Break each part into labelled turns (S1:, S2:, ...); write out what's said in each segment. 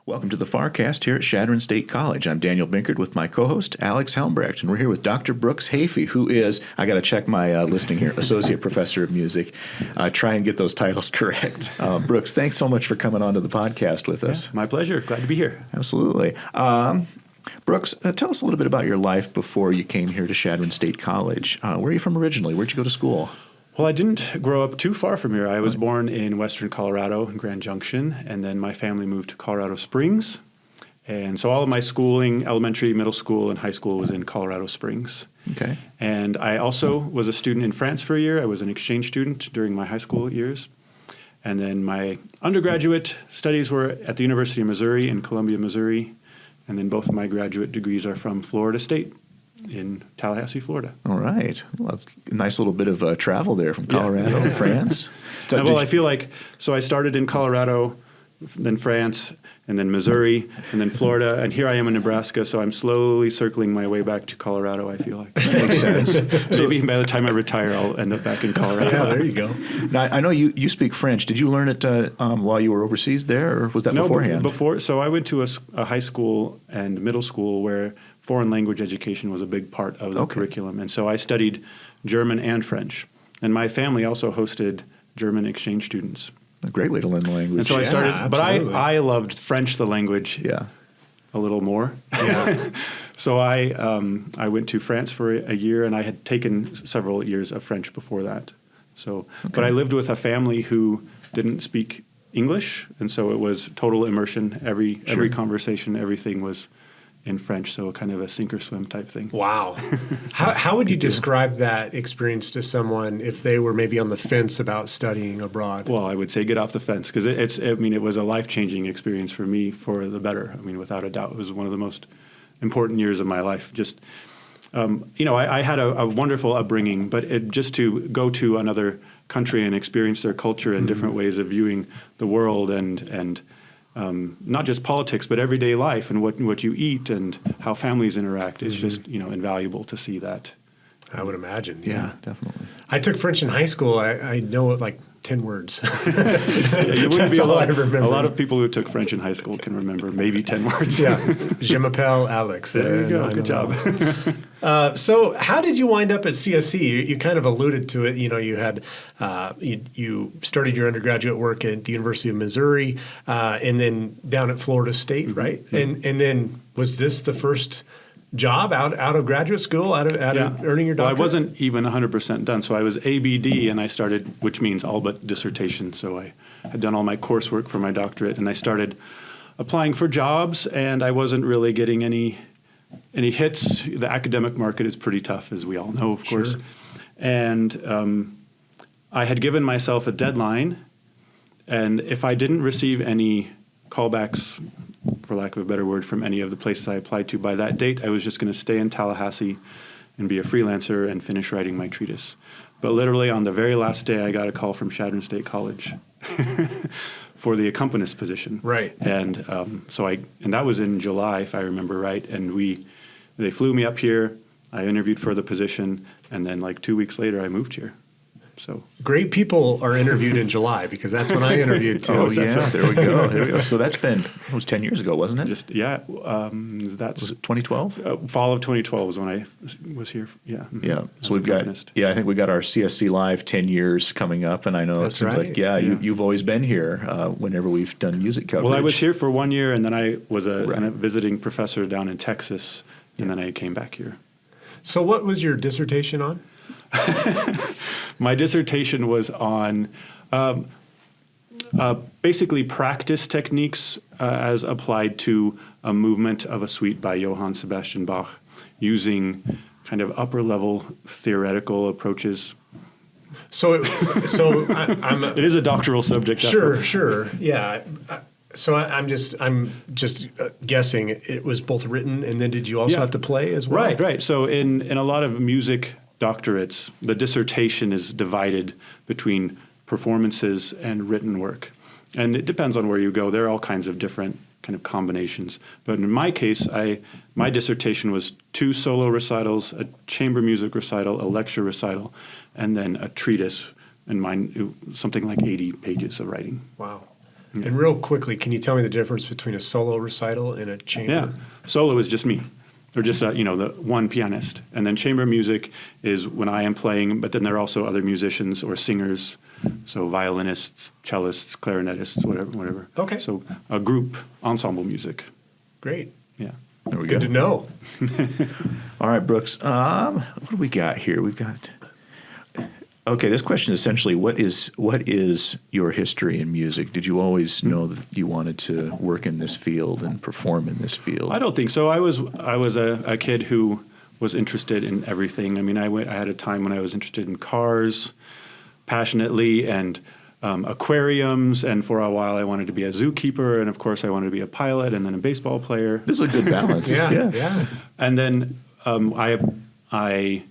S1: Welcome to the FARcast here at Chadron State College. I'm Daniel Binkard with my co-host, Alex Helmbrecht, and we're here with Dr. Brooks Hafey, who is, I got to check my listing here, Associate Professor of Music. Try and get those titles correct. Brooks, thanks so much for coming on to the podcast with us.
S2: Yeah, my pleasure. Glad to be here.
S1: Absolutely. Brooks, tell us a little bit about your life before you came here to Chadron State College. Where are you from originally? Where'd you go to school?
S2: Well, I didn't grow up too far from here. I was born in western Colorado in Grand Junction, and then my family moved to Colorado Springs. And so all of my schooling, elementary, middle school, and high school was in Colorado Springs.
S1: Okay.
S2: And I also was a student in France for a year. I was an exchange student during my high school years. And then my undergraduate studies were at the University of Missouri in Columbia, Missouri. And then both of my graduate degrees are from Florida State in Tallahassee, Florida.
S1: All right. Well, that's a nice little bit of travel there from Colorado to France.
S2: So, well, I feel like, so I started in Colorado, then France, and then Missouri, and then Florida, and here I am in Nebraska, so I'm slowly circling my way back to Colorado, I feel like.
S1: That makes sense.
S2: Maybe by the time I retire, I'll end up back in Colorado.
S1: Yeah, there you go. Now, I know you speak French. Did you learn it while you were overseas there, or was that beforehand?
S2: No, before. So I went to a high school and middle school where foreign language education was a big part of the curriculum, and so I studied German and French. And my family also hosted German exchange students.
S1: A great way to learn the language.
S2: And so I started, but I loved French, the language, a little more.
S1: Yeah.
S2: So I went to France for a year, and I had taken several years of French before that. So, but I lived with a family who didn't speak English, and so it was total immersion. Every conversation, everything was in French, so kind of a sink or swim type thing.
S3: Wow. How would you describe that experience to someone if they were maybe on the fence about studying abroad?
S2: Well, I would say get off the fence, because it was a life-changing experience for me for the better. I mean, without a doubt, it was one of the most important years of my life. Just, I had a wonderful upbringing, but just to go to another country and experience their culture and different ways of viewing the world and not just politics, but everyday life and what you eat and how families interact is just, invaluable to see that.
S3: I would imagine.
S1: Yeah, definitely.
S3: I took French in high school. I know like 10 words.
S2: You wouldn't be a lot of people who took French in high school can remember maybe 10 words.
S3: Yeah. Je m'appelle Alex.
S2: There you go. Good job.
S3: So how did you wind up at CSC? You kind of alluded to it. You had you started your undergraduate work at the University of Missouri and then down at Florida State, right? And then was this the first job out of graduate school, out of earning your doctorate?
S2: Well, I wasn't even 100% done. So I was ABD, and I started, which means all but dissertation. So I had done all my coursework for my doctorate, and I started applying for jobs, and I wasn't really getting any hits. The academic market is pretty tough, as we all know, of course. And I had given myself a deadline, and if I didn't receive any callbacks, for lack of a better word, from any of the places I applied to by that date, I was just going to stay in Tallahassee and be a freelancer and finish writing my treatise. But literally on the very last day, I got a call from Chadron State College for the accompanist position.
S3: Right.
S2: And and that was in July, if I remember right. And they flew me up here. I interviewed for the position, and then like 2 weeks later, I moved here. So
S3: great people are interviewed in July, because that's when I interviewed too.
S1: Oh, yeah. There we go. So that's been, it was 10 years ago, wasn't it?
S2: Was it
S1: 2012?
S2: Fall of 2012 was when I was here. Yeah.
S1: Yeah. So I think we got our CSC Live 10 years coming up, and I know
S3: that's
S1: it seems
S3: right.
S1: like, you've always been here whenever we've done music coverage.
S2: Well, I was here for 1 year, and then I was a visiting professor down in Texas, and then I came back here.
S3: So what was your dissertation on?
S2: My dissertation was on basically practice techniques as applied to a movement of a suite by Johann Sebastian Bach, using kind of upper-level theoretical approaches. It is a doctoral subject.
S3: Sure, yeah. So I'm just guessing it was both written, and then did you also have to play as well?
S2: Right. So in a lot of music doctorates, the dissertation is divided between performances and written work. And it depends on where you go. There are all kinds of different kind of combinations. But in my case, my dissertation was 2 solo recitals, a chamber music recital, a lecture recital, and then a treatise, and mine, something like 80 pages of writing.
S3: Wow. And real quickly, can you tell me the difference between a solo recital and a chamber?
S2: Yeah, solo is just me, or just the one pianist, and then chamber music is when I am playing, but then there are also other musicians or singers, so violinists, cellists, clarinetists, whatever.
S3: Okay.
S2: So a group ensemble music.
S3: Great.
S2: Yeah.
S1: There we
S3: Good
S1: go.
S3: to know.
S1: All right, Brooks. What do we got here? We've got. Okay, this question is essentially, what is your history in music? Did you always know that you wanted to work in this field and perform in this field?
S2: I don't think so. I was a kid who was interested in everything. I mean, I had a time when I was interested in cars passionately and aquariums, and for a while I wanted to be a zookeeper, and of course I wanted to be a pilot and then a baseball player.
S1: This is a good balance.
S3: Yeah.
S2: And then I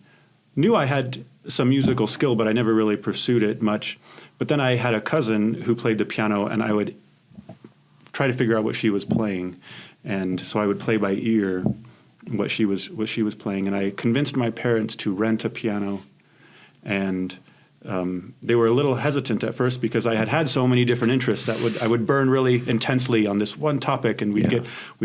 S2: knew I had some musical skill, but I never really pursued it much. But then I had a cousin who played the piano, and I would try to figure out what she was playing, and so I would play by ear what she was playing. And I convinced my parents to rent a piano, and they were a little hesitant at first because I had so many different interests that I would burn really intensely on this one topic, and we'd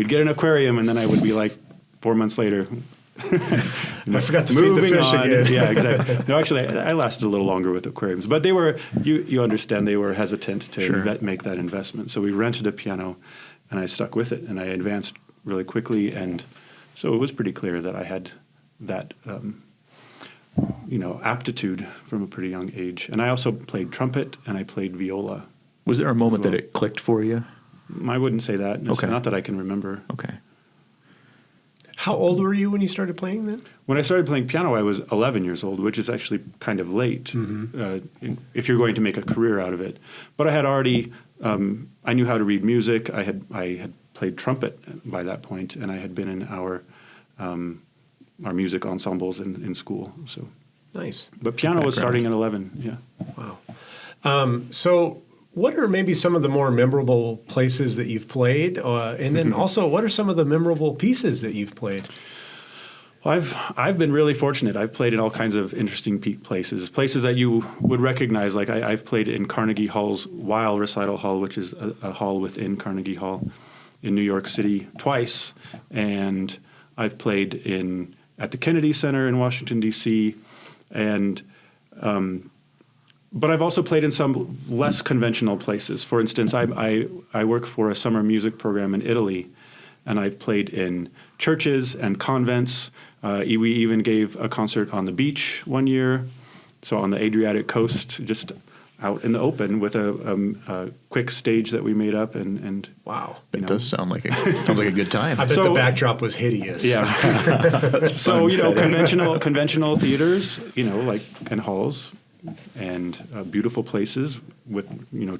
S2: get an aquarium, and then I would be like 4 months later.
S3: I forgot to feed the fish again.
S2: Yeah, exactly. No, actually, I lasted a little longer with aquariums, but they were, you understand, they were hesitant to make that investment. So we rented a piano, and I stuck with it, and I advanced really quickly, and so it was pretty clear that I had that, aptitude from a pretty young age. And I also played trumpet, and I played viola.
S1: Was there a moment that it clicked for you?
S2: I wouldn't say that.
S1: Okay.
S2: Not that I can remember.
S1: Okay.
S3: How old were you when you started playing then?
S2: When I started playing piano, I was 11 years old, which is actually kind of late if you're going to make a career out of it. But I had already, I knew how to read music. I had played trumpet by that point, and I had been in our music ensembles in school. So
S3: Nice.
S2: But piano was starting at 11. Yeah.
S3: Wow. So what are maybe some of the more memorable places that you've played? And then also, what are some of the memorable pieces that you've played?
S2: Well, I've been really fortunate. I've played in all kinds of interesting places that you would recognize. Like I've played in Carnegie Hall's Weil Recital Hall, which is a hall within Carnegie Hall in New York City twice. And I've played at the Kennedy Center in Washington, D.C., but I've also played in some less conventional places. For instance, I work for a summer music program in Italy, and I've played in churches and convents. We even gave a concert on the beach one year, so on the Adriatic coast, just out in the open with a quick stage that we made up. And
S3: Wow.
S1: It does sound like a good time.
S3: I bet the backdrop was hideous.
S2: Yeah. So, conventional theaters, and halls, and beautiful places with,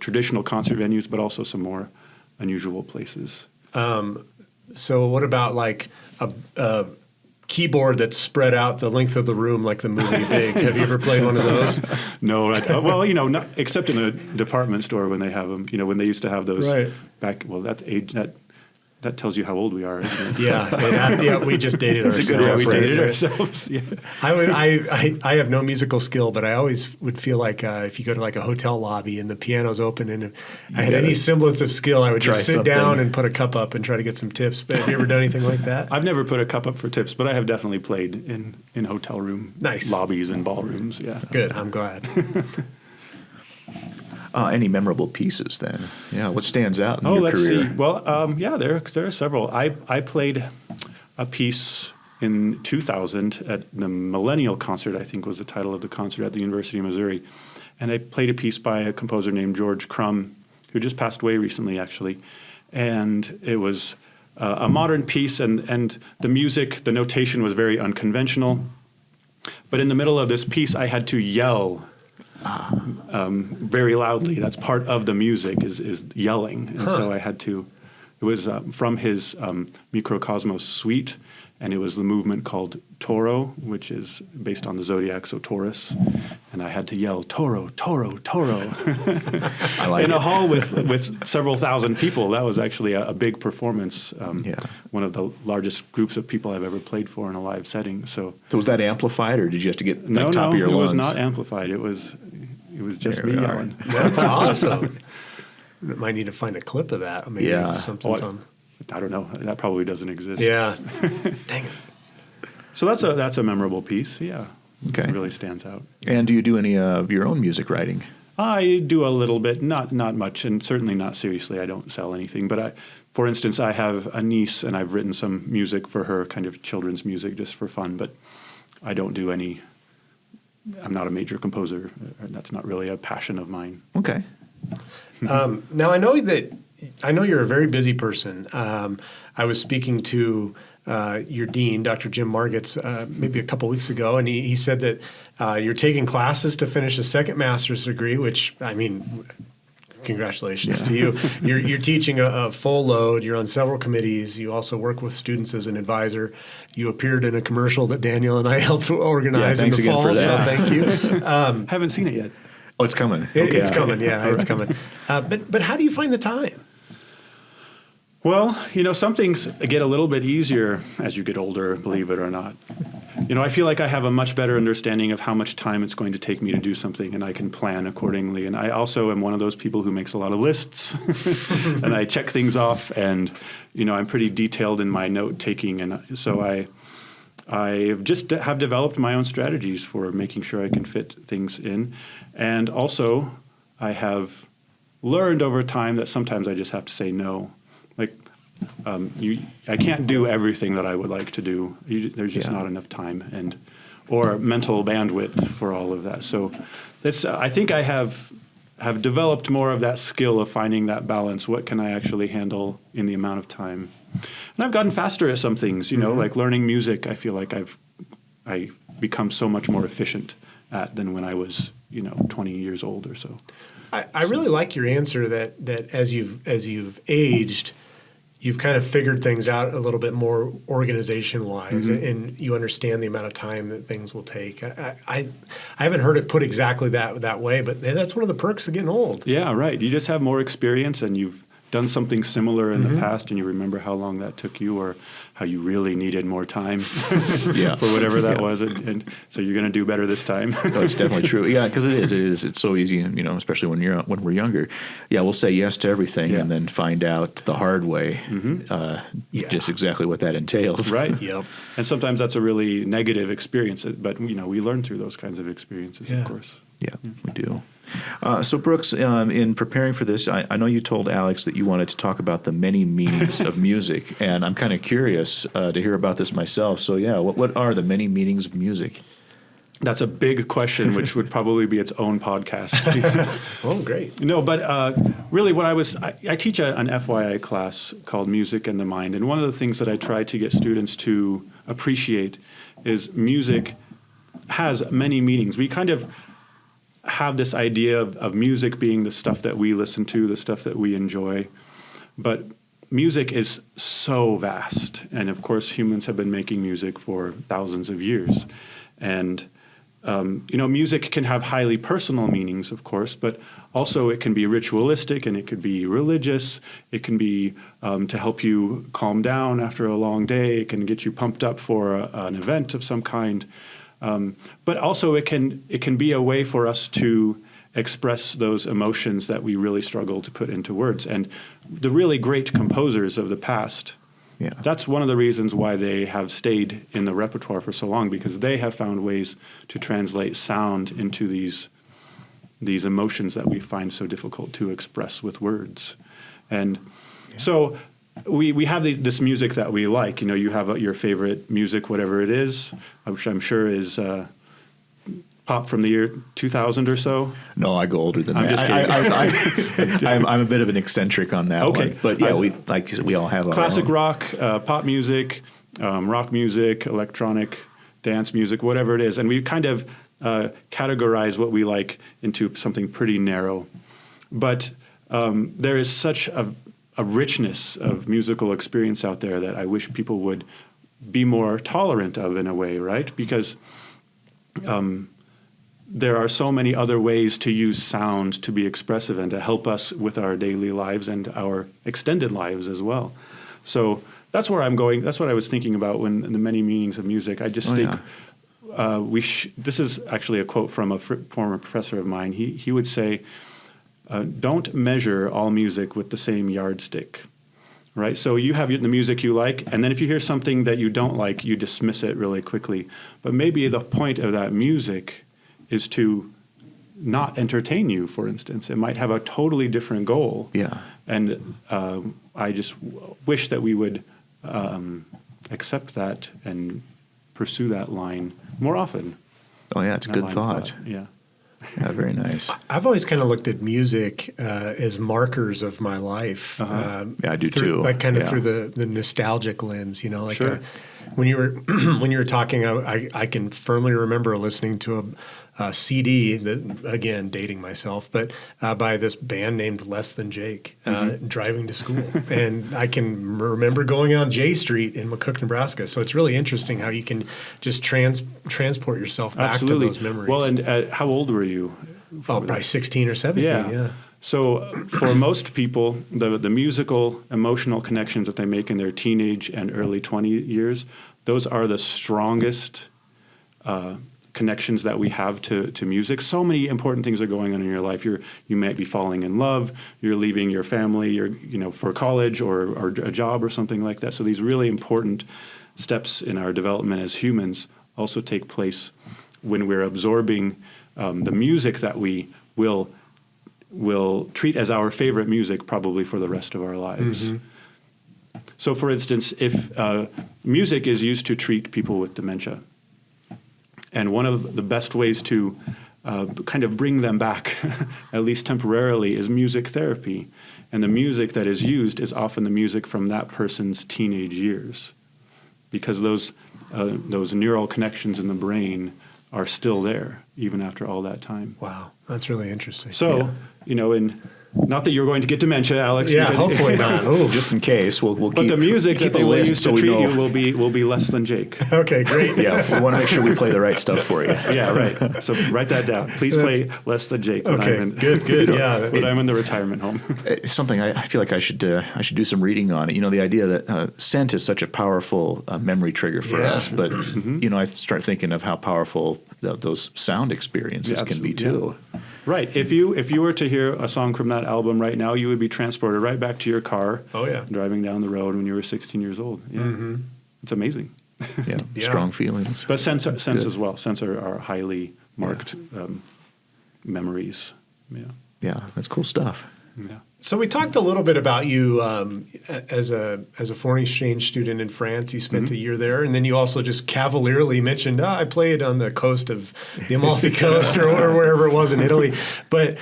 S2: traditional concert venues, but also some more unusual places.
S3: So what about like a keyboard that's spread out the length of the room like the movie Big? Have you ever played one of those?
S2: No. Not except in a department store when they have them. When they used to have those back. Well, that tells you how old we are. Isn't it?
S3: Yeah, we just dated ourselves.
S1: a good
S2: We
S1: reference.
S2: dated ourselves. Yeah.
S3: I have no musical skill, but I always would feel like if you go to like a hotel lobby and the piano's open and if I had any semblance of skill, I would just sit down and put a cup up and try to get some tips. But have you ever done anything like that?
S2: I've never put a cup up for tips, but I have definitely played in hotel room lobbies and ballrooms. Yeah.
S3: Good. I'm glad.
S1: Any memorable pieces then? Yeah, what stands out in your
S2: let's
S1: career?
S2: see. Well, there are several. I played a piece in 2000 at the Millennial Concert, I think was the title of the concert at the University of Missouri. And I played a piece by a composer named George Crumb, who just passed away recently, actually. And it was a modern piece, and the music, the notation was very unconventional. But in the middle of this piece, I had to yell very loudly. That's part of the music is yelling. And so I had to, it was from his Microcosmos suite, and it was the movement called Toro, which is based on the zodiac, so Taurus. And I had to yell, Toro, Toro, Toro.
S1: I like
S2: in
S1: it.
S2: a hall with several thousand people. That was actually a big performance. One of the largest groups of people I've ever played for in a live setting. So
S1: was that amplified, or did you have to get
S2: no,
S1: top of your
S2: it
S1: lungs?
S2: was not amplified. It was just
S1: There
S2: me
S1: we are.
S2: yelling.
S3: That's awesome. Might need to find a clip of that. Maybe
S1: Yeah.
S3: something's on.
S2: I don't know. That probably doesn't exist.
S3: Yeah. Dang it.
S2: So that's a memorable piece. Yeah.
S1: Okay.
S2: It really stands out.
S1: And do you do any of your own music writing?
S2: I do a little bit, not much, and certainly not seriously. I don't sell anything. But for instance, I have a niece, and I've written some music for her, kind of children's music, just for fun. But I don't do any. I'm not a major composer. That's not really a passion of mine.
S1: Okay.
S3: Now I know you're a very busy person. I was speaking to your dean, Dr. Jim Margetts, maybe a couple weeks ago, and he said that you're taking classes to finish a second master's degree, which, I mean, congratulations to you. You're teaching a full load. You're on several committees. You also work with students as an advisor. You appeared in a commercial that Daniel and I helped organize in the fall, so thank you.
S2: Haven't seen it yet.
S1: Oh, it's coming.
S3: It's coming, it's coming. But how do you find the time?
S2: Well, some things get a little bit easier as you get older, believe it or not. I feel like I have a much better understanding of how much time it's going to take me to do something, and I can plan accordingly. And I also am one of those people who makes a lot of lists, and I check things off, and, I'm pretty detailed in my note-taking. And so I just have developed my own strategies for making sure I can fit things in. And also, I have learned over time that sometimes I just have to say no. Like, I can't do everything that I would like to do. There's just not enough time or mental bandwidth for all of that. So I think I have developed more of that skill of finding that balance. What can I actually handle in the amount of time? And I've gotten faster at some things, like learning music. I feel like I become so much more efficient at than when I was, 20 years old or so.
S3: I really like your answer that as you've aged, you've kind of figured things out a little bit more organization-wise, and you understand the amount of time that things will take. I haven't heard it put exactly that way, but that's one of the perks of getting old.
S2: Yeah, right. You just have more experience, and you've done something similar in the past, and you remember how long that took you, or how you really needed more time for whatever that was, and so you're going to do better this time.
S1: That's definitely true. Yeah, because it is. It's so easy, especially when we're younger. Yeah, we'll say yes to everything and then find out the hard way just exactly what that entails.
S2: Right.
S3: Yep.
S2: And sometimes that's a really negative experience, but we learn through those kinds of experiences, of course.
S1: Yeah, we do. So Brooks, in preparing for this, I know you told Alex that you wanted to talk about the many meanings of music, and I'm kind of curious to hear about this myself. So yeah, what are the many meanings of music?
S2: That's a big question, which would probably be its own podcast.
S3: Oh, great.
S2: But really what I teach an FYI class called Music and the Mind, and one of the things that I try to get students to appreciate is music has many meanings. We kind of have this idea of music being the stuff that we listen to, the stuff that we enjoy. But music is so vast. And of course, humans have been making music for thousands of years. And, music can have highly personal meanings, of course, but also it can be ritualistic and it could be religious. It can be to help you calm down after a long day. It can get you pumped up for an event of some kind. But also it can be a way for us to express those emotions that we really struggle to put into words. And the really great composers of the past, that's one of the reasons why they have stayed in the repertoire for so long, because they have found ways to translate sound into these emotions that we find so difficult to express with words. And so we have this music that we like. You have your favorite music, whatever it is, which I'm sure is pop from the year 2000 or so.
S1: No, I go older than that.
S2: I'm just kidding.
S1: I'm a bit of an eccentric on that one. But yeah, we all have
S2: classic
S1: our own.
S2: rock, pop music, rock music, electronic dance music, whatever it is. And we kind of categorize what we like into something pretty narrow. But there is such a richness of musical experience out there that I wish people would be more tolerant of, in a way, right? Because there are so many other ways to use sound to be expressive and to help us with our daily lives and our extended lives as well. So that's where I'm going. That's what I was thinking about when the many meanings of music. I just think this is actually a quote from a former professor of mine. He would say, don't measure all music with the same yardstick, right? So you have the music you like, and then if you hear something that you don't like, you dismiss it really quickly. But maybe the point of that music is to not entertain you, for instance. It might have a totally different goal.
S1: Yeah.
S2: And I just wish that we would accept that and pursue that line more often.
S1: Oh, yeah, it's a good thought.
S2: Yeah.
S1: Yeah, very nice.
S3: I've always kind of looked at music as markers of my life.
S1: Yeah, I do
S3: through,
S1: too.
S3: Like kind of
S1: Yeah.
S3: through the nostalgic lens, like
S2: Sure.
S3: when you were when you were talking, I can firmly remember listening to a CD that, again, dating myself, but by this band named Less Than Jake, driving to school, and I can remember going on J Street in McCook, Nebraska. So it's really interesting how you can just transport yourself back
S2: Absolutely.
S3: to those memories.
S2: Well, and how old were you?
S3: Probably 16 or 17. Yeah.
S2: So for most people, the musical, emotional connections that they make in their teenage and early 20 years, those are the strongest connections that we have to music. So many important things are going on in your life. You might be falling in love. You're leaving your family. You're for college or a job or something like that. So these really important steps in our development as humans also take place when we're absorbing the music that we will treat as our favorite music probably for the rest of our lives. So, for instance, if music is used to treat people with dementia, and one of the best ways to kind of bring them back, at least temporarily, is music therapy. And the music that is used is often the music from that person's teenage years, because those neural connections in the brain are still there even after all that time.
S3: Wow, that's really interesting.
S2: So, not that you're going to get dementia, Alex.
S3: Yeah,
S2: because-
S3: hopefully not. Ooh.
S1: Just in case, we'll
S2: But
S1: keep
S2: the music
S1: keep
S2: that they
S1: a
S2: will
S1: list
S2: use
S1: so
S2: to
S1: we
S2: treat
S1: know.
S2: you will be less than Jake.
S3: Okay, great.
S1: Yeah, we want to make sure we play the right stuff for you.
S2: Yeah, right. So write that down. Please play less than Jake when
S3: Okay,
S2: I'm in
S3: good. Yeah.
S2: when I'm in the retirement home.
S1: It's something I feel like I should do some reading on it. The idea that scent is such a powerful memory trigger for
S3: Yeah.
S1: us, but I start thinking of how powerful those sound experiences
S2: Yeah,
S1: can be
S2: absolutely,
S1: too.
S2: Right. If you were to hear a song from that album right now, you would be transported right back to your car.
S3: Oh, yeah.
S2: Driving down the road when you were 16 years old. Yeah. It's amazing.
S1: Yeah,
S3: Yeah.
S1: strong feelings.
S2: But sense
S1: good.
S2: as well. Sense are highly marked memories. Yeah.
S1: Yeah, that's cool stuff.
S2: Yeah.
S3: So we talked a little bit about you as a foreign exchange student in France. You spent a year there, and then you also just cavalierly mentioned, I played on the coast of the Amalfi Coast or wherever it was in Italy. But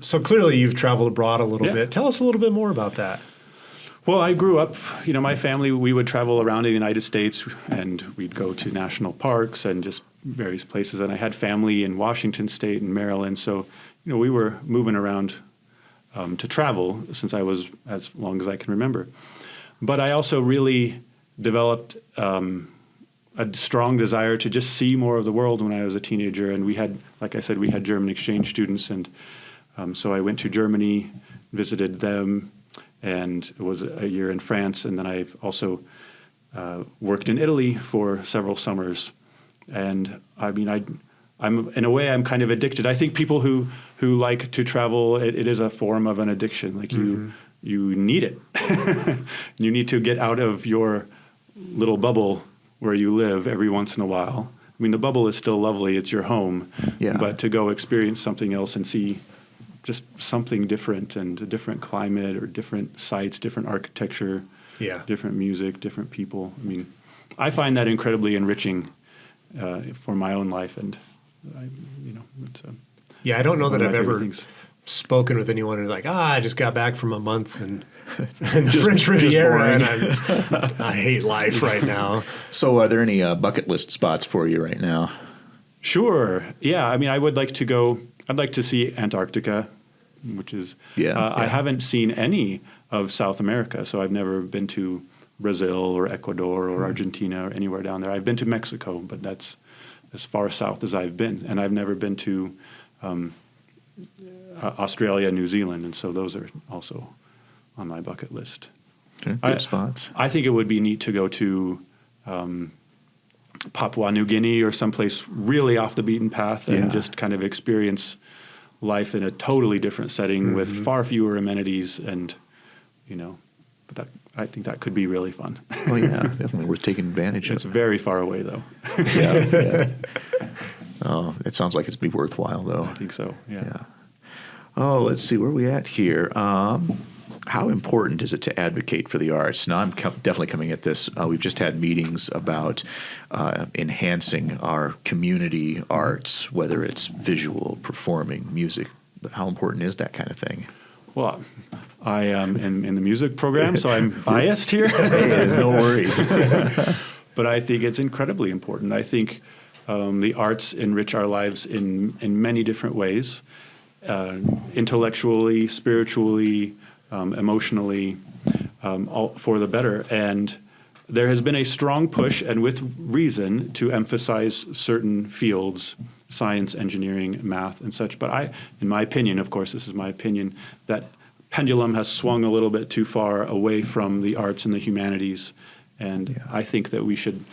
S3: so clearly you've traveled abroad a little
S2: Yeah.
S3: bit. Tell us a little bit more about that.
S2: Well, I grew up, my family, we would travel around the United States, and we'd go to national parks and just various places. And I had family in Washington State and Maryland. So, we were moving around to travel since I was as long as I can remember. But I also really developed a strong desire to just see more of the world when I was a teenager. And we had, like I said, we had German exchange students. And so I went to Germany, visited them, and it was a year in France. And then I've also worked in Italy for several summers. And I mean, I'm in a way I'm kind of addicted. I think people who like to travel, it is a form of an addiction. Like you need it. You need to get out of your little bubble where you live every once in a while. I mean, the bubble is still lovely; it's your home.
S1: Yeah.
S2: But to go experience something else and see just something different and a different climate or different sites, different architecture, different music, different people. I mean, I find that incredibly enriching for my own life, and it's
S3: Yeah, I don't know
S2: one
S3: that
S2: of
S3: I've
S2: my favorite
S3: ever
S2: things.
S3: spoken with anyone who's like, I just got back from a month in the French Riviera, and I hate life right now.
S1: So, are there any bucket list spots for you right now?
S2: Sure. Yeah. I mean, I would like to go. I'd like to see Antarctica, which is. I haven't seen any of South America, so I've never been to Brazil or Ecuador or Argentina or anywhere down there. I've been to Mexico, but that's as far south as I've been, and I've never been to Australia, New Zealand, and so those are also on my bucket list.
S1: Okay, good spots.
S2: I think it would be neat to go to Papua New Guinea or someplace really off the beaten path and just kind of experience life in a totally different setting with far fewer amenities, and but I think that could be really fun.
S1: Oh yeah, definitely worth taking advantage
S2: It's
S1: of.
S2: very far away though.
S1: Yeah. Oh, it sounds like it's be worthwhile though.
S2: I think so. Yeah.
S1: Oh, let's see, where are we at here? How important is it to advocate for the arts? Now, I'm definitely coming at this. We've just had meetings about enhancing our community arts, whether it's visual, performing, music. But how important is that kind of thing?
S2: Well, I am in the music program, so I'm biased here.
S1: Hey, no worries.
S2: But I think it's incredibly important. I think the arts enrich our lives in many different ways, intellectually, spiritually, emotionally, all for the better. And there has been a strong push, and with reason, to emphasize certain fields, science, engineering, math, and such. But in my opinion, of course, this is my opinion, that pendulum has swung a little bit too far away from the arts and the humanities. And I think that we should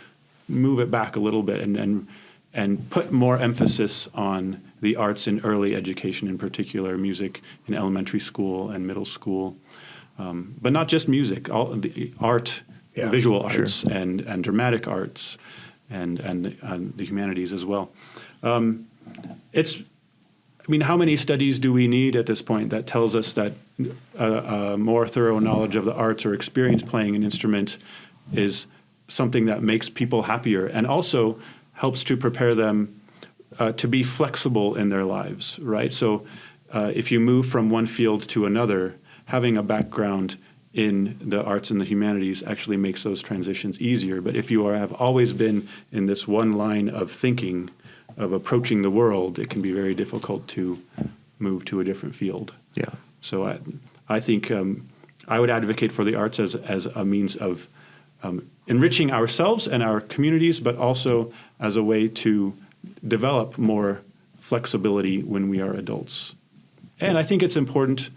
S2: move it back a little bit and put more emphasis on the arts in early education, in particular music in elementary school and middle school. But not just music, all the art, visual arts and dramatic arts and the humanities as well. How many studies do we need at this point that tells us that a more thorough knowledge of the arts or experience playing an instrument is something that makes people happier and also helps to prepare them to be flexible in their lives, right? So if you move from one field to another, having a background in the arts and the humanities actually makes those transitions easier. But if you have always been in this one line of thinking, of approaching the world, it can be very difficult to move to a different field.
S1: Yeah.
S2: So I think I would advocate for the arts as a means of enriching ourselves and our communities, but also as a way to develop more flexibility when we are adults. And I think it's important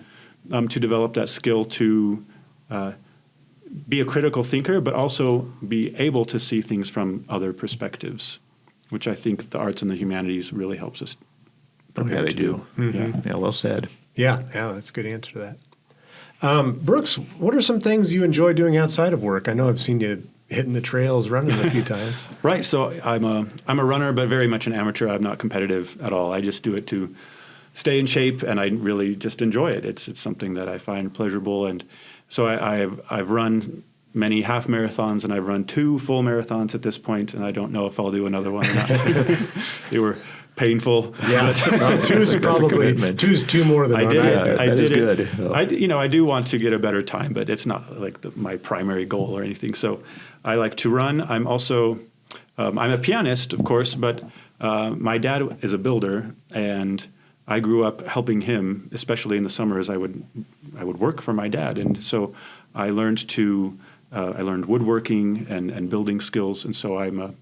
S2: to develop that skill to be a critical thinker, but also be able to see things from other perspectives, which I think the arts and the humanities really helps us.
S1: Yeah, they do.
S3: Mm-hmm.
S1: Yeah, well said.
S3: Yeah, that's a good answer to that. Brooks, what are some things you enjoy doing outside of work? I know I've seen you hitting the trails, running a few times.
S2: Right. So I'm a runner, but very much an amateur. I'm not competitive at all. I just do it to stay in shape, and I really just enjoy it. It's something that I find pleasurable, and so I've run many half marathons, and I've run 2 full marathons at this point, and I don't know if I'll do another one or not. They were painful.
S3: Yeah, 2 is probably 2's 2 more than
S2: I did.
S1: Yeah,
S2: I
S1: that is
S2: did
S1: good.
S2: it. I do want to get a better time, but it's not like my primary goal or anything. So I like to run. I'm also I'm a pianist, of course, but my dad is a builder, and I grew up helping him, especially in the summers. I would work for my dad, and so I learned woodworking and building skills, and so I'm a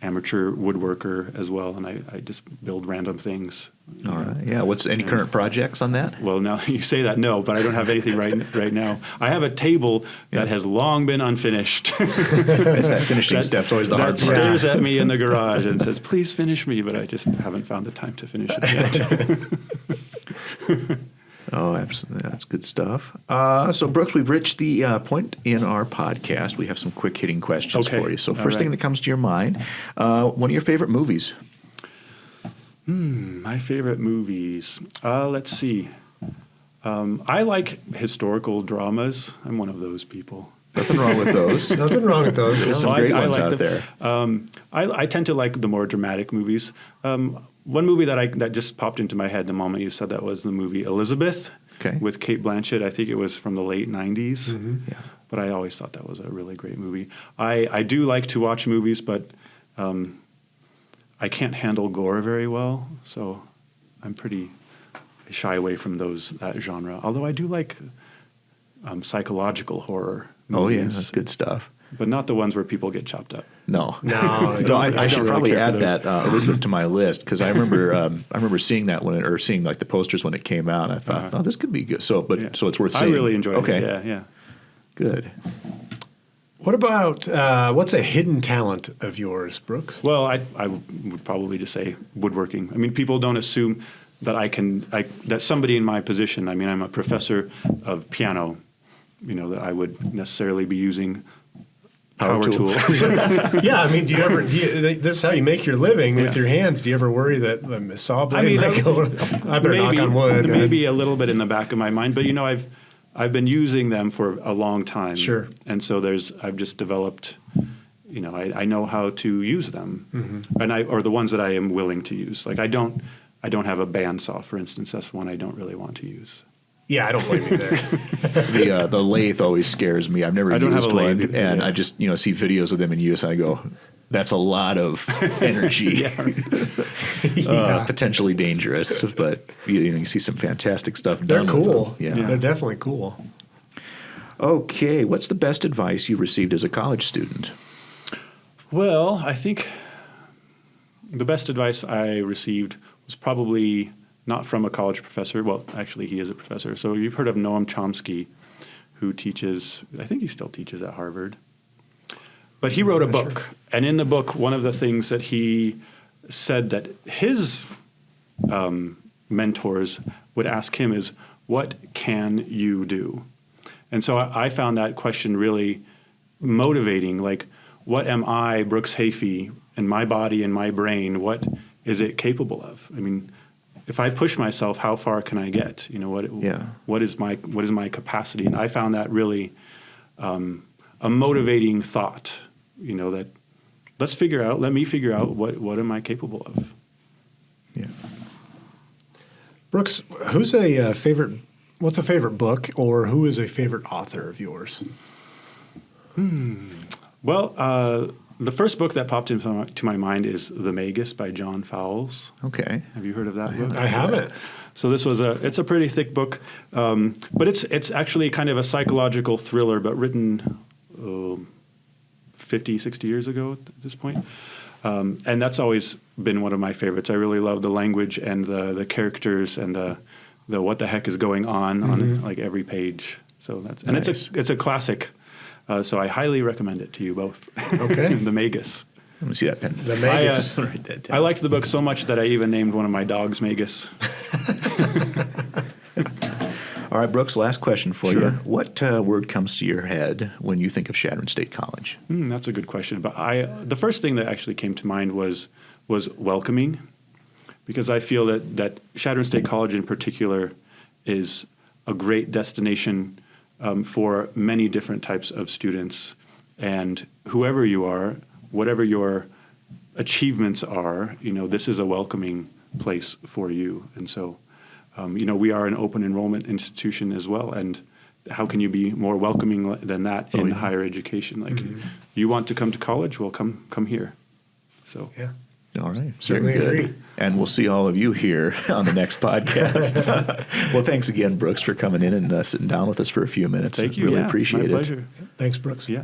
S2: amateur woodworker as well, and I just build random things.
S1: All right. Yeah. What's any current projects on that?
S2: Well, now you say that, no, but I don't have anything right now. I have a table that has long been unfinished.
S1: It's that finishing step's always the hard
S2: that
S1: part.
S2: stares at me in the garage and says, "Please finish me," but I just haven't found the time to finish it yet.
S1: Oh, absolutely. That's good stuff. So, Brooks, we've reached the point in our podcast. We have some quick hitting questions
S2: Okay.
S1: for you. So,
S2: All
S1: first
S2: right.
S1: thing that comes to your mind, one of your favorite movies?
S2: My favorite movies. Let's see. I like historical dramas. I'm one of those people.
S1: Nothing wrong with those.
S3: Nothing wrong with those.
S1: There's some
S2: I-
S1: great
S2: I
S1: ones
S2: like
S1: out
S2: them.
S1: there.
S2: I tend to like the more dramatic movies. One movie that just popped into my head the moment you said that was the movie Elizabeth
S1: Okay.
S2: with Kate Blanchett. I think it was from the late 90s.
S1: Yeah.
S2: But I always thought that was a really great movie. I do like to watch movies, but I can't handle gore very well, so I'm pretty shy away from that genre. Although I do like psychological horror movies.
S1: Oh, yeah. That's good stuff.
S2: But not the ones where people get chopped up.
S1: No.
S3: No,
S1: I should
S2: really
S1: probably
S2: care
S1: add
S2: for
S1: that Elizabeth to my list because I remember seeing that or seeing like the posters when it came out. And I thought, oh, this could be good. So it's worth
S2: I
S1: seeing.
S2: really enjoyed
S1: Okay.
S2: it. Yeah.
S1: Good.
S3: What about what's a hidden talent of yours, Brooks?
S2: Well, I would probably just say woodworking. I mean, people don't assume that somebody in my position, I mean, I'm a professor of piano, that I would necessarily be using power tools.
S3: Yeah, I mean, this is how you make your living with your hands. Do you ever worry that a saw blade might go? I better knock on wood.
S2: Maybe a little bit in the back of my mind, but I've been using them for a long time.
S3: Sure.
S2: And so I've just developed, I know how to use them, or the ones that I am willing to use. Like I don't have a bandsaw, for instance. That's one I don't really want to use.
S3: Yeah, I don't blame you there.
S1: The lathe always scares me. I've never used one, and I just see videos of them in use, and I go, "That's a lot of energy, potentially dangerous." But you see some fantastic stuff.
S3: They're cool.
S1: Yeah,
S3: they're definitely cool.
S1: Okay, what's the best advice you received as a college student?
S2: Well, I think the best advice I received was probably not from a college professor. Well, actually, he is a professor. So you've heard of Noam Chomsky, who teaches, I think he still teaches at Harvard. But he wrote a book. And in the book, one of the things that he said that his mentors would ask him is, what can you do? And so I found that question really motivating. Like, what am I, Brooks Hafey, in my body and my brain, what is it capable of? I mean, if I push myself, how far can I get? What is my capacity? And I found that really a motivating thought. That let me figure out what am I capable of.
S1: Yeah.
S3: Brooks, what's a favorite book, or who is a favorite author of yours?
S2: Well, the first book that popped into my mind is The Magus by John Fowles.
S1: Okay.
S2: Have you heard of that book?
S3: I haven't.
S2: So this was it's a pretty thick book, but it's actually kind of a psychological thriller, but written 50, 60 years ago at this point. And that's always been one of my favorites. I really love the language and the characters and the what the heck is going on like every page. So that's and
S1: nice.
S2: it's a classic. So I highly recommend it to you both.
S3: Okay.
S2: The Magus.
S1: Let me see that pen.
S3: The Magus.
S2: I liked the book so much that I even named one of my dogs Magus.
S1: All right, Brooks, last question for you. What word comes to your head when you think of Chadron State College?
S2: That's a good question. But the first thing that actually came to mind was welcoming, because I feel that Chadron State College in particular is a great destination for many different types of students. And whoever you are, whatever your achievements are, this is a welcoming place for you. And so, we are an open enrollment institution as well. And how can you be more welcoming than that in higher education? Like, you want to come to college? Well, come here. So,
S3: yeah.
S1: All right.
S3: Certainly
S1: Very good.
S3: agree.
S1: And we'll see all of you here on the next podcast. Well, thanks again, Brooks, for coming in and sitting down with us for a few minutes.
S2: Thank you.
S1: Really appreciate
S2: my
S1: it.
S2: pleasure.
S3: Thanks, Brooks.
S2: Yeah.